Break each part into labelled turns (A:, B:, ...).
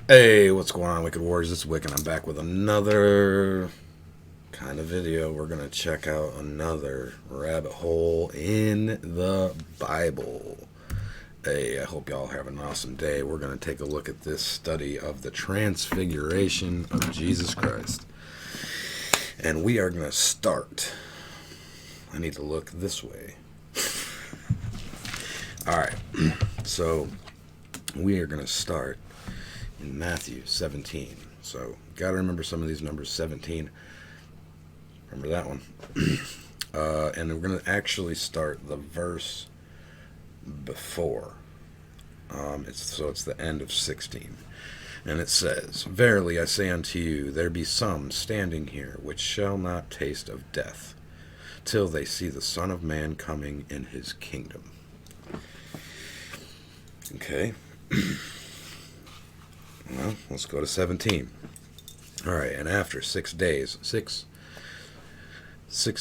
A: Hey, what's going on, Wicked Warriors? This is Wick, and I'm back with another kind of video. We're going to check out another rabbit hole in the Bible. Hey, I hope y'all have an awesome day. We're going to take a look at this study of the Transfiguration of Jesus Christ. And we are going to start. I need to look this way. Alright, so we are going to start in Matthew 17. So, got to remember some of these numbers. 17. Remember that one. And we're going to actually start the verse before. It's the end of 16. And it says, "Verily I say unto you, there be some standing here which shall not taste of death, till they see the Son of Man coming in his kingdom." Okay. Well, let's go to 17. All right, and after 6 days, six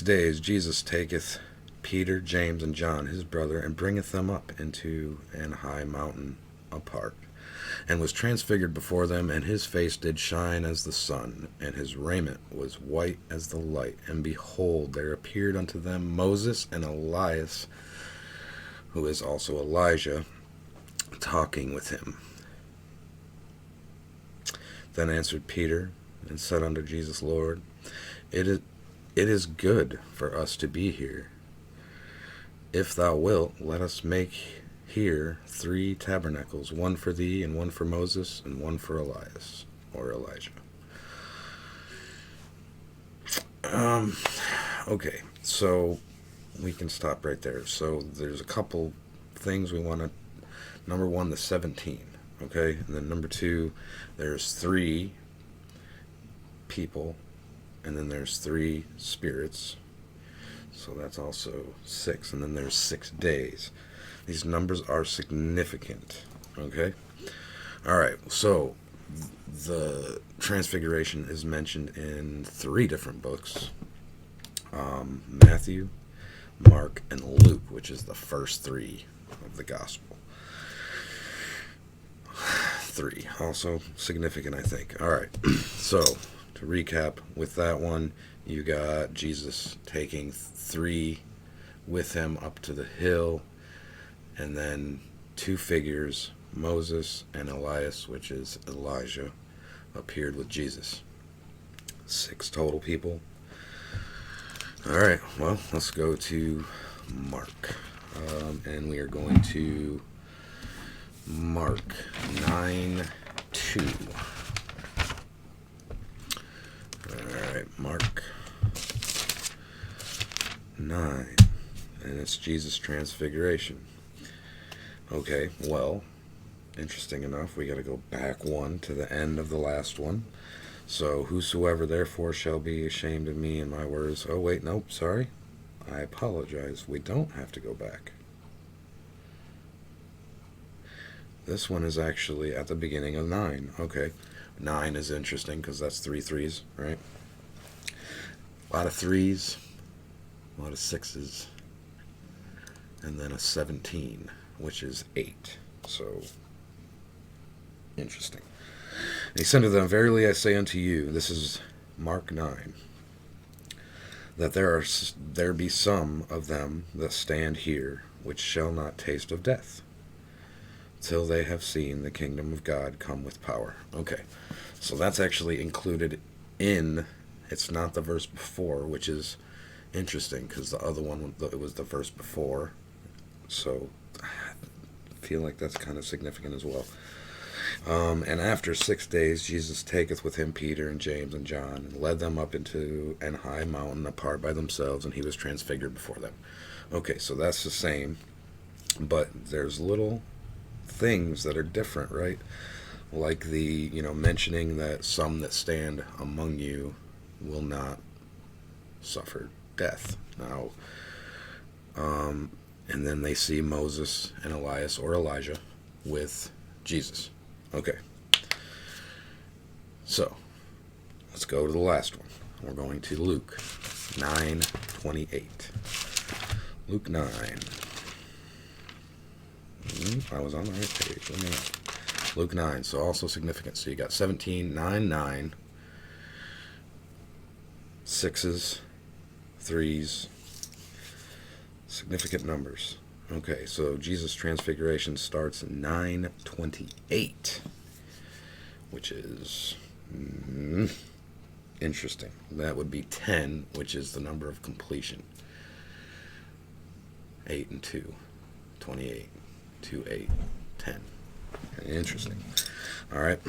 A: days, Jesus taketh Peter, James, and John, his brother, and bringeth them up into an high mountain apart, and was transfigured before them, and his face did shine as the sun, and his raiment was white as the light. And behold, there appeared unto them Moses and Elias, who is also Elijah, talking with him. Then answered Peter and said unto Jesus, Lord, it is good for us to be here. If thou wilt, let us make here 3 tabernacles, one for thee, and one for Moses, and one for Elias, or Elijah. Okay, so we can stop right there. So there's a couple things we want to. Number 1, the 17. Okay, and then number 2, there's 3 people, and then there's 3 spirits, so that's also 6, and then there's 6 days. These numbers are significant. Okay, all right, so the Transfiguration is mentioned in 3 different books, Matthew, Mark, and Luke, which is the first 3 of the gospel. 3 also significant, I think. All right, so to recap with that one, you got Jesus taking 3 with him up to the hill, and then 2 figures, Moses and Elias, which is Elijah, appeared with Jesus. 6 total people. All right, well, let's go to Mark, and we are going to Mark 9:2. Alright, Mark 9. And it's Jesus' Transfiguration. Okay, well, interesting enough, we got to go back 1 to the end of the last one. So, whosoever therefore shall be ashamed of me and my words. Oh, wait, nope, sorry. I apologize. We don't have to go back. This one is actually at the beginning of 9. Okay. 9 is interesting because that's 3 threes, right? A lot of 3s, a lot of 6s, and then a 17, which is 8. So, interesting. And he said to them, Verily I say unto you, this is Mark 9, that there be some of them that stand here which shall not taste of death, till they have seen the kingdom of God come with power. Okay, so that's actually included in, it's not the verse before, which is interesting, because the other one, it was the verse before, so I feel like that's kind of significant as well. And after 6 days, Jesus taketh with him Peter and James and John, and led them up into an high mountain apart by themselves, and he was transfigured before them. Okay, so that's the same, but there's little things that are different, right? Like the, mentioning that some that stand among you will not suffer death. Now, and then they see Moses and Elias or Elijah with Jesus. Okay. So, let's go to the last one. We're going to Luke 9:28. Luke 9. I was on the right page. Let me know. Luke 9, so also significant. So you got 17, 9, 9, 6s, 3s, significant numbers. Okay, so Jesus' Transfiguration starts in 9:28, which is interesting. That would be 10, which is the number of completion. 8 and 2, 28, 2, 8, 10. Interesting. All right.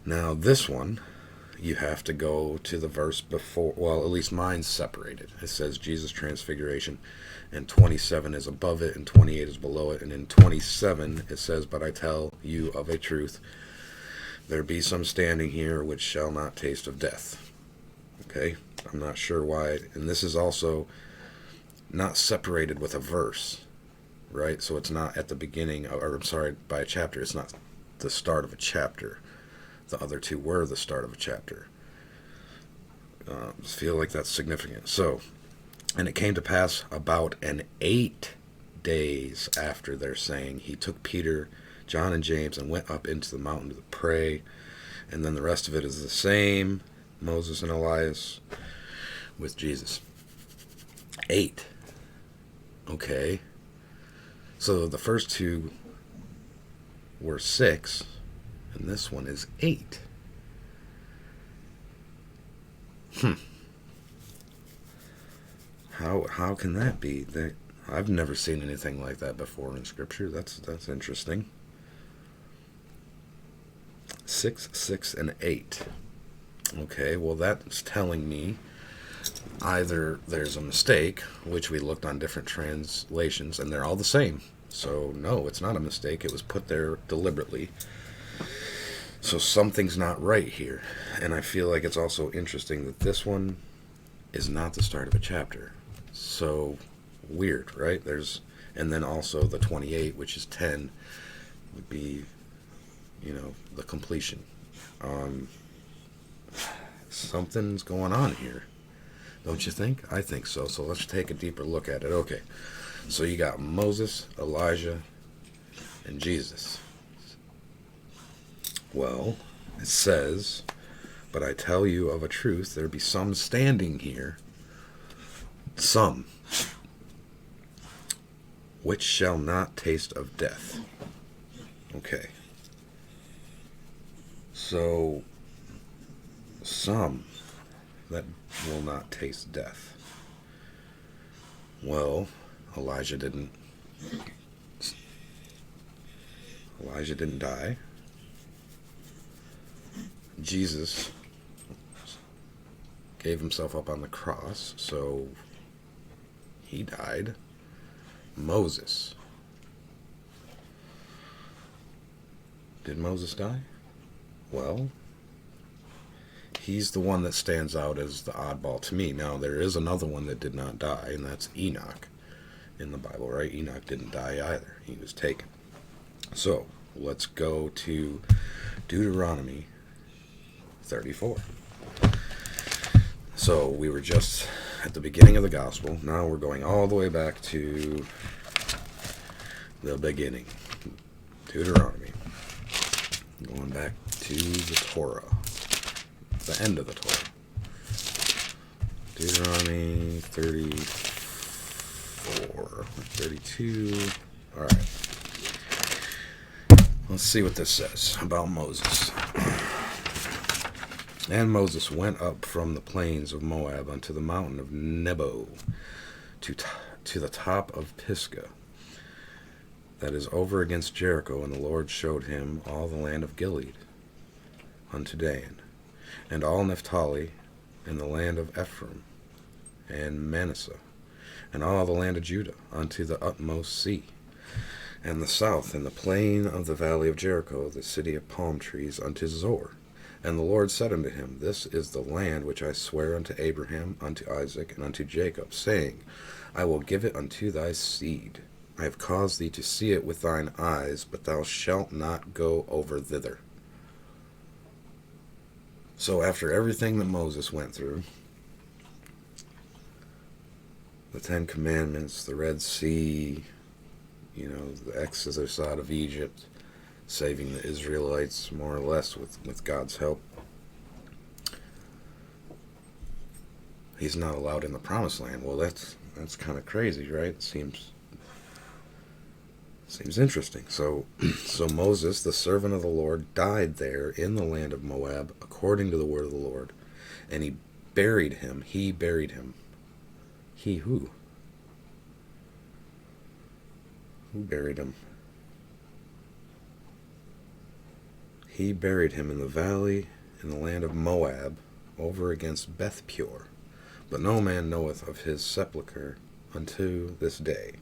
A: Now this one, you have to go to the verse before. Well, at least mine's separated. It says Jesus' Transfiguration, and 27 is above it, and 28 is below it. And in 27 it says, "But I tell you of a truth, there be some standing here which shall not taste of death." Okay, I'm not sure why. And this is also not separated with a verse, right? So it's not at the beginning, or I'm sorry, by a chapter. It's not the start of a chapter. The other two were the start of a chapter. I feel like that's significant. So, and it came to pass about 8 days after their saying, he took Peter, John, and James and went up into the mountain to pray. And then the rest of it is the same, Moses and Elias with Jesus. 8. Okay. So the first two were 6, and this one is 8. How can that be? I've never seen anything like that before in Scripture. That's interesting. 6, 6, and 8. Okay, well that's telling me either there's a mistake, which we looked on different translations, and they're all the same. So no, it's not a mistake. It was put there deliberately. So something's not right here. And I feel like it's also interesting that this one is not the start of a chapter. So weird, right? And then also the 28, which is 10, would be, the completion. Something's going on here. Don't you think? I think so. So let's take a deeper look at it. Okay. So you got Moses, Elijah, and Jesus. Well, it says, "But I tell you of a truth, there be some standing here, some, which shall not taste of death." Okay. So, some that will not taste death. Well, Elijah didn't die. Jesus gave himself up on the cross, so he died. Moses. Did Moses die? Well, he's the one that stands out as the oddball to me. Now, there is another one that did not die, and that's Enoch in the Bible, right? Enoch didn't die either. He was taken. So, let's go to Deuteronomy 34. So, we were just at the beginning of the gospel. Now we're going all the way back to the beginning. Deuteronomy. Going back to the Torah. The end of the Torah. Deuteronomy 34, 32. All right. Let's see what this says about Moses. "And Moses went up from the plains of Moab unto the mountain of Nebo, to the top of Pisgah, that is over against Jericho, and the Lord showed him all the land of Gilead, unto Dan, and all Naphtali, and the land of Ephraim, and Manasseh, and all the land of Judah, unto the utmost sea, and the south, and the plain of the valley of Jericho, the city of palm trees, unto Zor. And the Lord said unto him, This is the land which I swear unto Abraham, unto Isaac, and unto Jacob, saying, I will give it unto thy seed. I have caused thee to see it with thine eyes, but thou shalt not go over thither." So after everything that Moses went through, the 10 Commandments, the Red Sea, the exodus out of Egypt, saving the Israelites more or less with God's help. He's not allowed in the promised land. Well, that's kind of crazy, right? Seems interesting. So Moses, the servant of the Lord, died there in the land of Moab, according to the word of the Lord, and he buried him. He buried him. He who? Who buried him? He buried him in the valley in the land of Moab, over against Beth Peor. But no man knoweth of his sepulchre unto this day.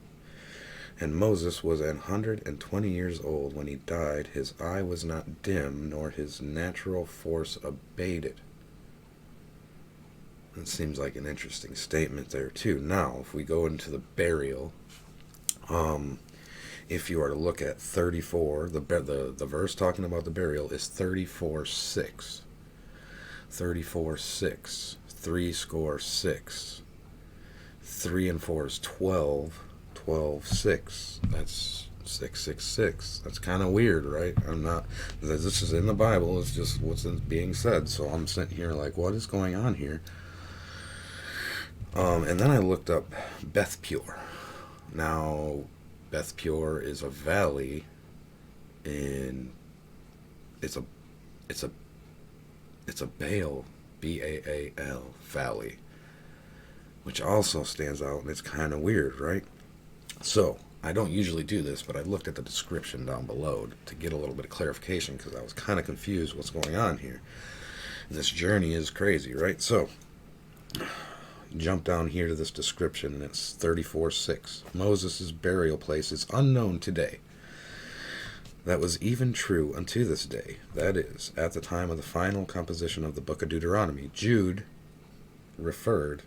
A: And Moses was 120 years old when he died. His eye was not dim, nor his natural force abated. That seems like an interesting statement there too. Now, if we go into the burial, if you are to look at 34, the verse talking about the burial is 34:6. 34:6. 66. 3 and 4 is 12. 12:6. That's 666. That's kind of weird, right? This is in the Bible. It's just what's being said. So I'm sitting here like, what is going on here? And then I looked up Beth Peor. Now, Beth Peor is a valley in it's a Baal, Baal valley, which also stands out, and it's kind of weird, right? So I don't usually do this, but I looked at the description down below to get a little bit of clarification, because I was kind of confused what's going on here. And this journey is crazy, right? So jump down here to this description, and it's 34:6. Moses' burial place is unknown today. That was even true unto this day. That is, at the time of the final composition of the book of Deuteronomy, Jude referred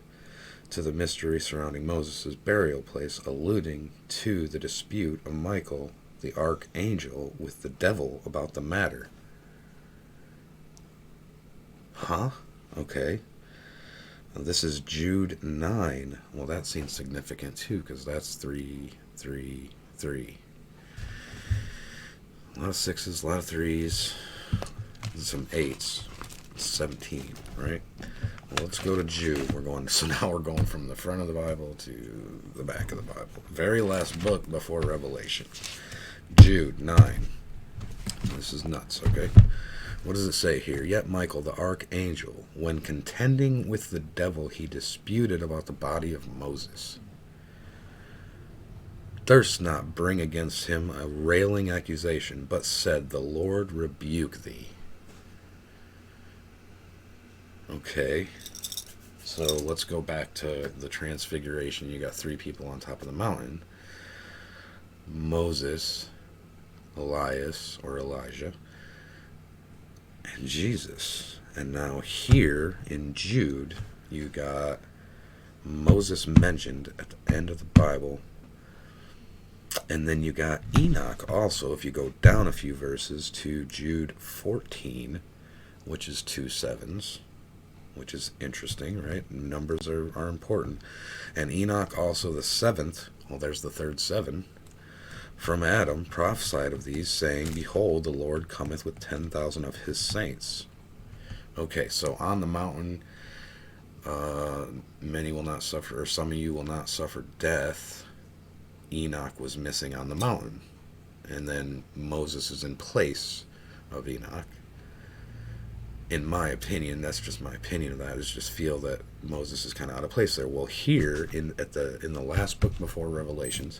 A: to the mystery surrounding Moses' burial place, alluding to the dispute of Michael, the archangel, with the devil about the matter. Huh? Okay. This is Jude 9. Well, that seems significant too, because that's 3, 3, 3. A lot of 6s, a lot of 3s, and some 8s. 17, right? Well, let's go to Jude. So now we're going from the front of the Bible to the back of the Bible. Very last book before Revelation. Jude 9. This is nuts, okay? What does it say here? Yet Michael, the archangel, when contending with the devil, he disputed about the body of Moses. Durst not bring against him a railing accusation, but said, the Lord rebuke thee. Okay, so let's go back to the Transfiguration. You got 3 people on top of the mountain. Moses, Elias, or Elijah, and Jesus. And now here in Jude, you got Moses mentioned at the end of the Bible. And then you got Enoch also, if you go down a few verses to Jude 14, which is 2 7s. Which is interesting, right? Numbers are important. And Enoch also the 7th, well, there's the third 7, from Adam, prophesied of these, saying, behold, the Lord cometh with 10,000 of his saints. Okay, so on the mountain, many will not suffer, or some of you will not suffer death. Enoch was missing on the mountain. And then Moses is in place of Enoch. In my opinion, that's just my opinion of that, is just feel that Moses is kind of out of place there. Well, here in the last book before Revelations,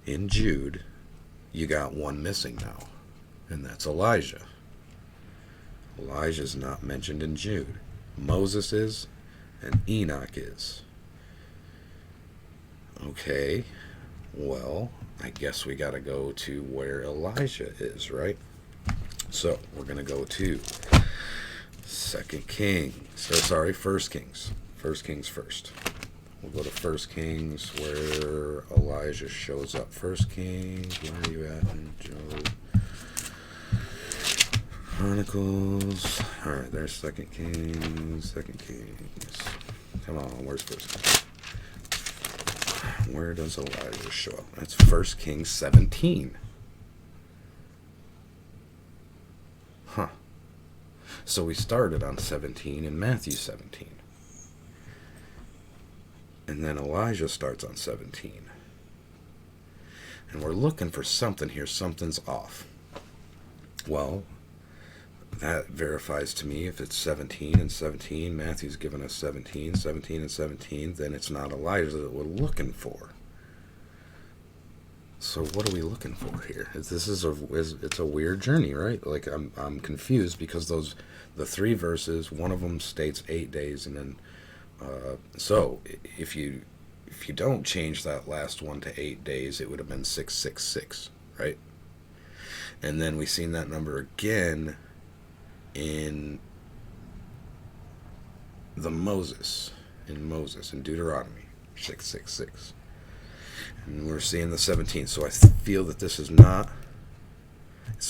A: in Jude, you got one missing now, and that's Elijah. Elijah's not mentioned in Jude. Moses is, and Enoch is. Okay, well, I guess we got to go to where Elijah is, right? So we're going to go to 1 Kings. 1 Kings first. We'll go to 1 Kings where Elijah shows up. 1 Kings, where are you at in Job? Chronicles. Alright, there's 2 Kings. Come on, where's 1 Kings? Where does Elijah show up? That's 1 Kings 17. Huh. So we started on 17 in Matthew 17. And then Elijah starts on 17. And we're looking for something here. Something's off. Well, that verifies to me if it's 17 and 17, Matthew's given us 17 and 17, then it's not Elijah that we're looking for. So what are we looking for here? It's a weird journey, right? Like I'm confused because the 3 verses, one of them states 8 days, and then so if you don't change that last one to 8 days, it would have been 666, right? And then we've seen that number again in Moses in Deuteronomy 666. And we're seeing the 17. So I feel that it's not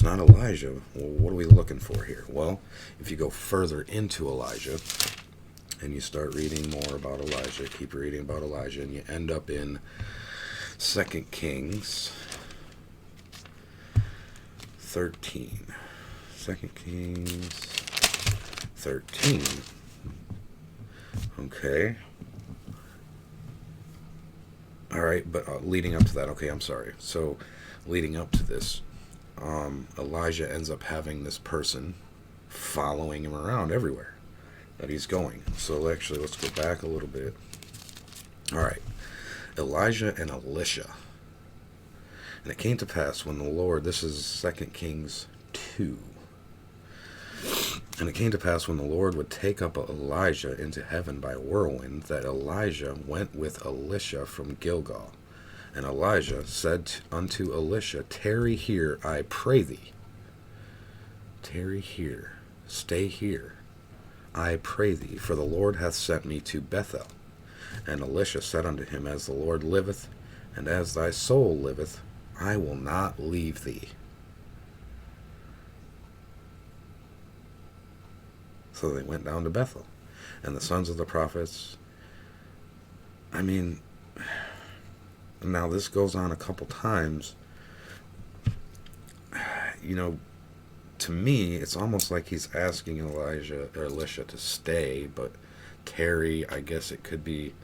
A: Elijah. Well, what are we looking for here? Well, if you go further into Elijah and you start reading more about Elijah, keep reading about Elijah, and you end up in 2 Kings 13. 2 Kings 13. Okay. All right, but leading up to that, okay, I'm sorry. So, leading up to this, Elijah ends up having this person following him around everywhere that he's going. So, actually, let's go back a little bit. All right, Elijah and Elisha. And it came to pass when the Lord, this is 2 Kings 2. And it came to pass when the Lord would take up Elijah into heaven by a whirlwind, that Elijah went with Elisha from Gilgal. And Elijah said unto Elisha, Tarry here, I pray thee. Tarry here, stay here, I pray thee, for the Lord hath sent me to Bethel. And Elisha said unto him, As the Lord liveth, and as thy soul liveth, I will not leave thee. So they went down to Bethel. And the sons of the prophets, now this goes on a couple times. To me, it's almost like he's asking Elisha to stay, but tarry, I guess it could be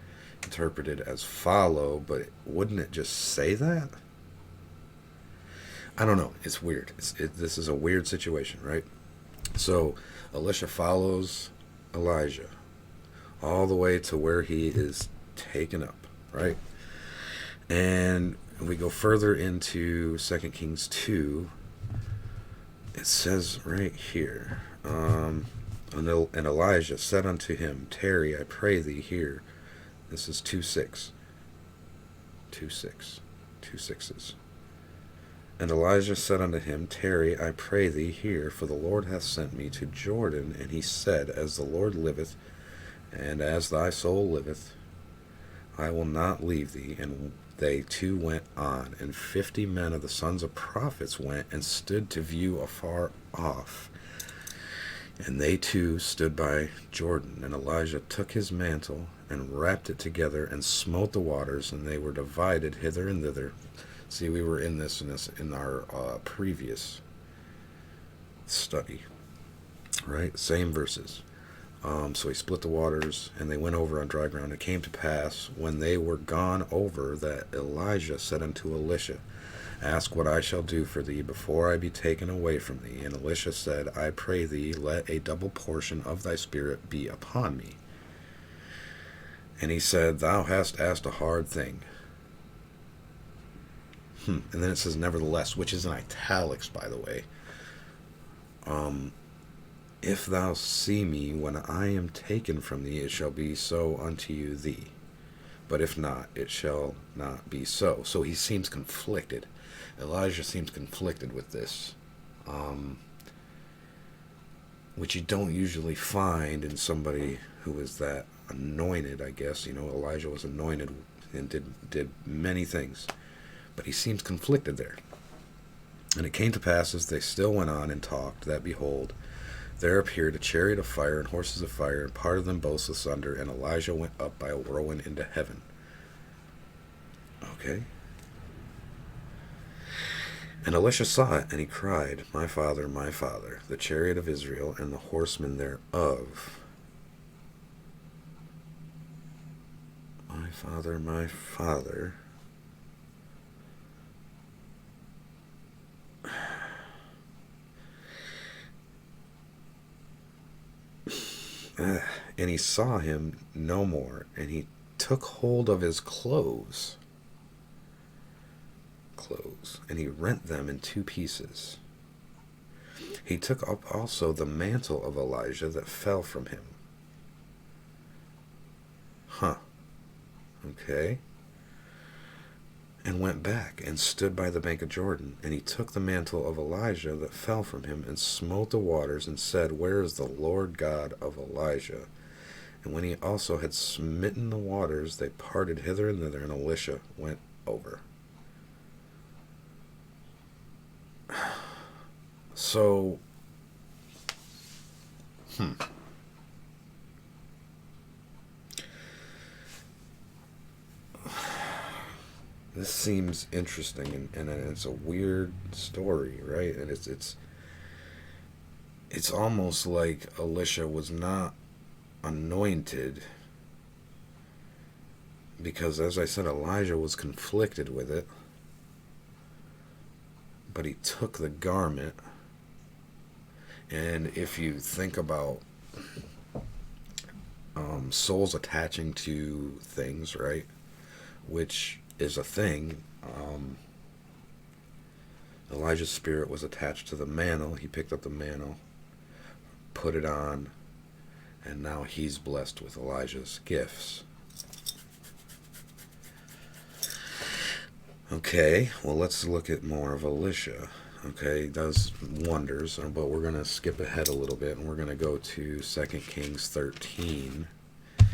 A: interpreted as follow, but wouldn't it just say that? I don't know. It's weird. This is a weird situation, right? So Elisha follows Elijah all the way to where he is taken up, right? And we go further into 2 Kings 2. It says right here, and Elijah said unto him, Tarry, I pray thee here. This is 2:6. 2:6. 2 6s. And Elijah said unto him, Tarry, I pray thee here, for the Lord hath sent me to Jordan. And he said, As the Lord liveth, and as thy soul liveth, I will not leave thee. And they two went on, and 50 men of the sons of prophets went and stood to view afar off. And they too stood by Jordan. And Elijah took his mantle, and wrapped it together, and smote the waters, and they were divided hither and thither. See, we were in our previous study, right? Same verses. So he split the waters, and they went over on dry ground. It came to pass, when they were gone over, that Elijah said unto Elisha, Ask what I shall do for thee before I be taken away from thee. And Elisha said, I pray thee, let a double portion of thy spirit be upon me. And he said, Thou hast asked a hard thing. And then it says, Nevertheless, which is in italics, by the way. If thou see me when I am taken from thee, it shall be so unto thee. But if not, it shall not be so. So he seems conflicted. Elijah seems conflicted with this. Which you don't usually find in somebody who is that anointed, I guess. Elijah was anointed and did many things. But he seems conflicted there. And it came to pass, as they still went on and talked, that, behold, there appeared a chariot of fire and horses of fire, and parted them both asunder, and Elijah went up by a whirlwind into heaven. Okay. And Elisha saw it, and he cried, my father, the chariot of Israel, and the horsemen thereof. My father, my father. And he saw him no more, and he took hold of his clothes, and he rent them in two pieces. He took up also the mantle of Elijah that fell from him. Okay. And went back and stood by the bank of Jordan. And he took the mantle of Elijah that fell from him and smote the waters and said, where is the Lord God of Elijah? And when he also had smitten the waters, they parted hither and thither, and Elisha went over. So, this seems interesting, and it's a weird story, right? And it's almost like Elisha was not anointed, because, as I said, Elijah was conflicted with it, but he took the garment. And if you think about souls attaching to things, right, which is a thing, Elijah's spirit was attached to the mantle. He picked up the mantle, put it on, and now he's blessed with Elijah's gifts. Okay, well, let's look at more of Elisha. Okay, he does wonders, but we're going to skip ahead a little bit, and we're going to go to 2 Kings 13. We're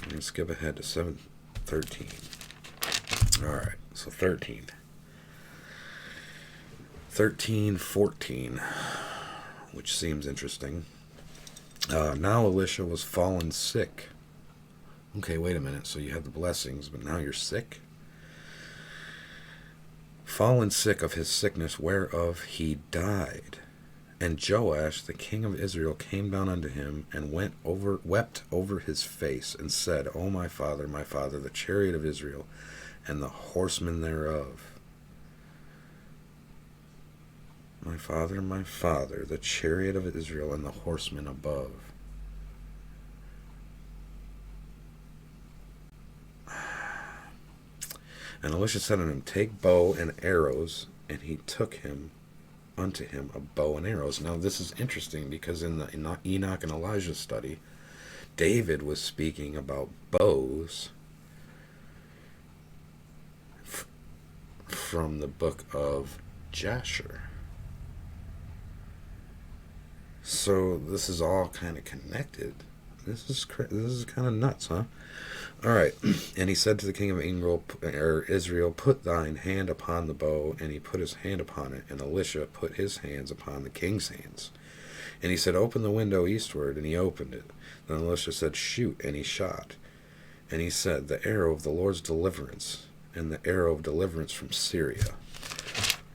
A: going to skip ahead to 13. Alright, so 13. 13:14, which seems interesting. Now Elisha was fallen sick. Okay, wait a minute. So you had the blessings, but now you're sick? Fallen sick of his sickness, whereof he died. And Joash, the king of Israel, came down unto him, and wept over his face, and said, O my father, the chariot of Israel, and the horsemen thereof. My father, the chariot of Israel, and the horsemen above. And Elisha said unto him, take bow and arrows. And he took unto him a bow and arrows. Now this is interesting, because in the Enoch and Elijah study, David was speaking about bows from the book of Jasher. So this is all kind of connected. This is kind of nuts, huh? All right. And he said to the king of Israel, put thine hand upon the bow. And he put his hand upon it. And Elisha put his hands upon the king's hands. And he said, open the window eastward. And he opened it. Then Elisha said, shoot. And he shot. And he said, the arrow of the Lord's deliverance, and the arrow of deliverance from Syria.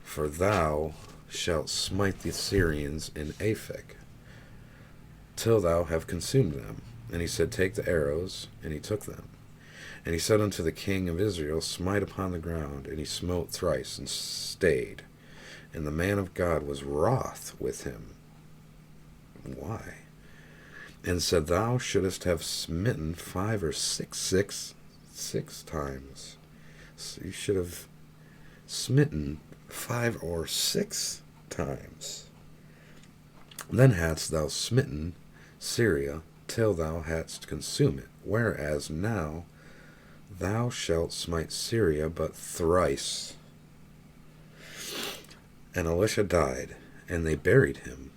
A: For thou shalt smite the Syrians in Aphek, till thou have consumed them. And he said, take the arrows. And he took them. And he said unto the king of Israel, smite upon the ground. And he smote thrice, and stayed. And the man of God was wroth with him. Why? And said, thou shouldest have smitten 5 or 6 times. So you should have smitten 5 or 6 times. Then hadst thou smitten Syria, till thou hadst consumed it. Whereas now thou shalt smite Syria but thrice. And Elisha died, and they buried him.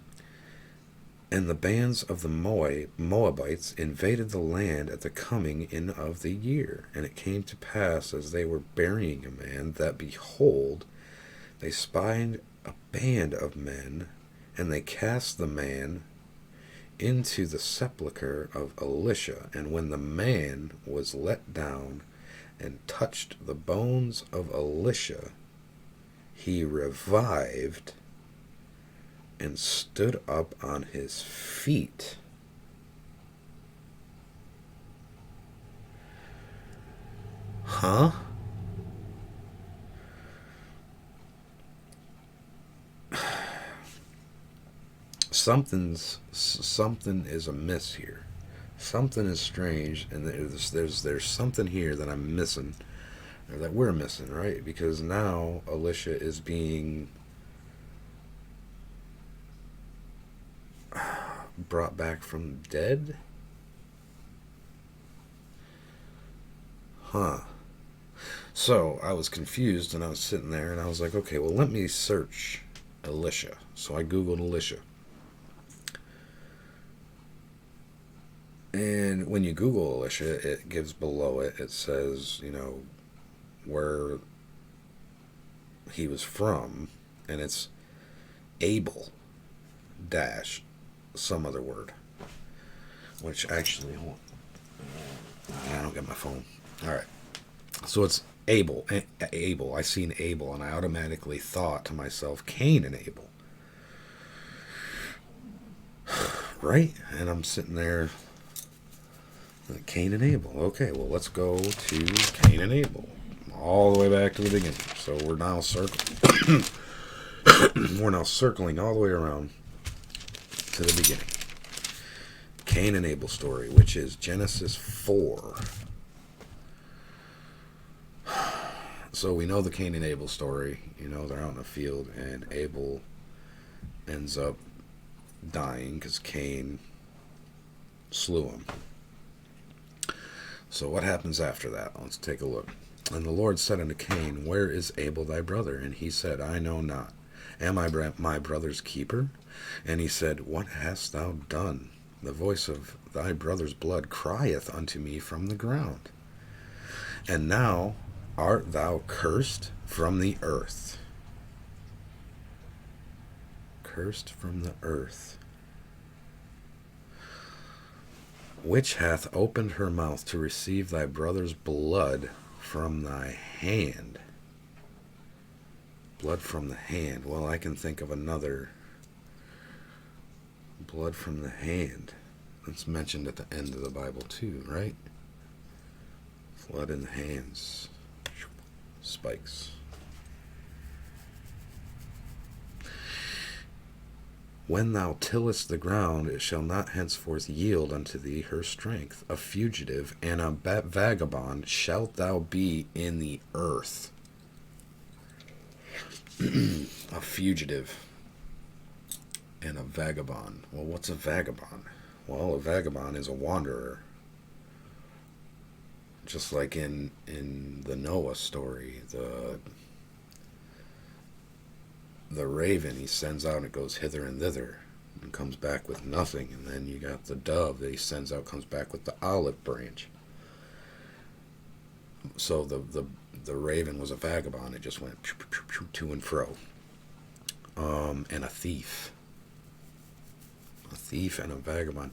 A: And the bands of the Moabites invaded the land at the coming in of the year. And it came to pass, as they were burying a man, that, behold, they spied a band of men, and they cast the man into the sepulchre of Elisha. And when the man was let down and touched the bones of Elisha, he revived and stood up on his feet. Huh? Something is amiss here. Something is strange, and there's something here that I'm missing, or that we're missing, right? Because now Alicia is being brought back from the dead. Huh. So I was confused, and I was sitting there, and I was like, okay, well, let me search Alicia. So I googled Alicia. And when you Google Alicia, it gives below it, it says, where he was from, and it's Abel dash some other word. Which actually, hold on. I don't get my phone. Alright. So it's Abel. Abel. I seen Abel, and I automatically thought to myself, Cain and Abel. Right? And I'm sitting there, Cain and Abel. Okay, well, let's go to Cain and Abel. All the way back to the beginning. So we're now circling. We're now circling all the way around to the beginning. Cain and Abel story, which is Genesis 4. So we know the Cain and Abel story. They're out in a field, and Abel ends up dying because Cain slew him. So what happens after that? Let's take a look. And the Lord said unto Cain, Where is Abel thy brother? And he said, I know not. Am I my brother's keeper? And he said, What hast thou done? The voice of thy brother's blood crieth unto me from the ground. And now art thou cursed from the earth. Cursed from the earth. Which hath opened her mouth to receive thy brother's blood from thy hand. Blood from the hand. Well, I can think of another. Blood from the hand. That's mentioned at the end of the Bible too, right? Blood in the hands. Spikes. When thou tillest the ground, it shall not henceforth yield unto thee her strength. A fugitive and a vagabond shalt thou be in the earth. A fugitive and a vagabond. Well, what's a vagabond? Well, a vagabond is a wanderer. Just like in the Noah story, the raven he sends out and it goes hither and thither and comes back with nothing. And then you got the dove that he sends out, comes back with the olive branch. So the raven was a vagabond. It just went to and fro. And a thief. A thief and a vagabond.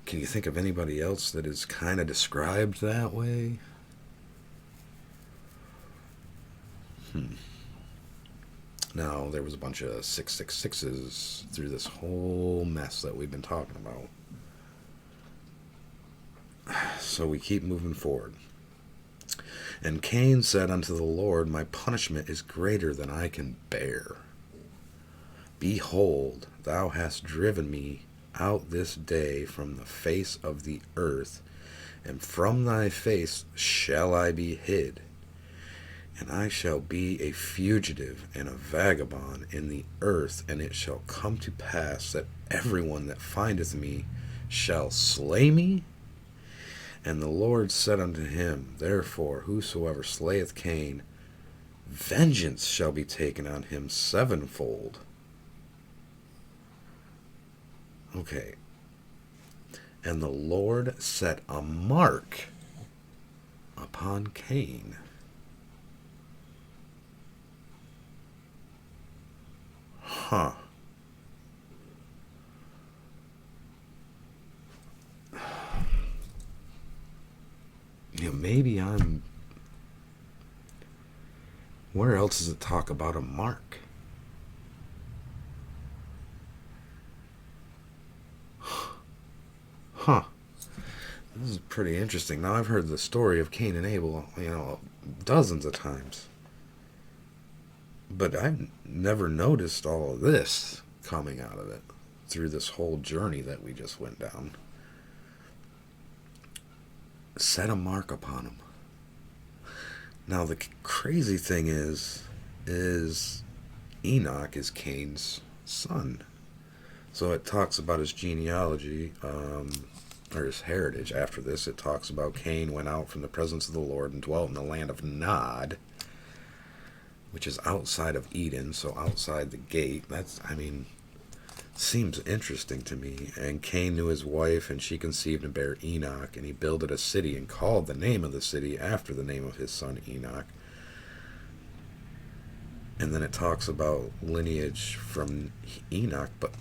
A: Can you think of anybody else that is kind of described that way? Now, there was a bunch of 666s through this whole mess that we've been talking about. So we keep moving forward. And Cain said unto the Lord, My punishment is greater than I can bear. Behold, thou hast driven me out this day from the face of the earth, and from thy face shall I be hid. And I shall be a fugitive and a vagabond in the earth, and it shall come to pass that everyone that findeth me shall slay me. And the Lord said unto him, Therefore, whosoever slayeth Cain, vengeance shall be taken on him sevenfold. Okay. And the Lord set a mark upon Cain. Huh. Maybe I'm Where else does it talk about a mark? Huh. This is pretty interesting. Now, I've heard the story of Cain and Abel, dozens of times. But I've never noticed all of this coming out of it through this whole journey that we just went down. Set a mark upon him. Now, the crazy thing is Enoch is Cain's son. So it talks about his genealogy, or his heritage. After this, it talks about Cain went out from the presence of the Lord and dwelt in the land of Nod, which is outside of Eden, so outside the gate. Seems interesting to me. And Cain knew his wife, and she conceived and bare Enoch, and he builded a city and called the name of the city after the name of his son Enoch. And then it talks about lineage from Enoch, but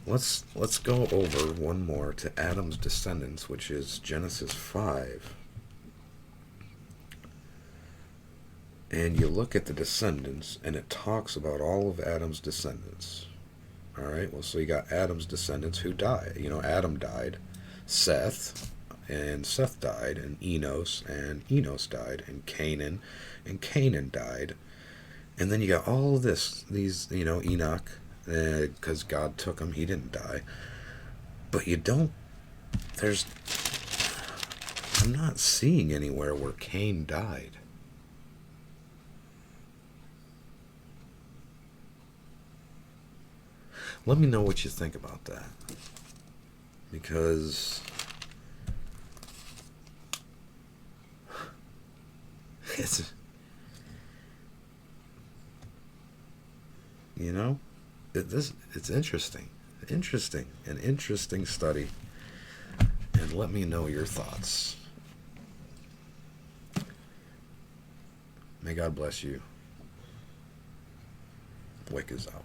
A: let's go over one more to Adam's descendants, which is Genesis 5. And you look at the descendants, and it talks about all of Adam's descendants. All right, well, so you got Adam's descendants who died. Adam died, Seth, and Seth died, and Enos died, and Canaan died. And then you got all of these, Enoch, because God took him, he didn't die. But I'm not seeing anywhere where Cain died. Let me know what you think about that. Because it's, it's interesting. An interesting study. And let me know your thoughts. May God bless you. Wick is out.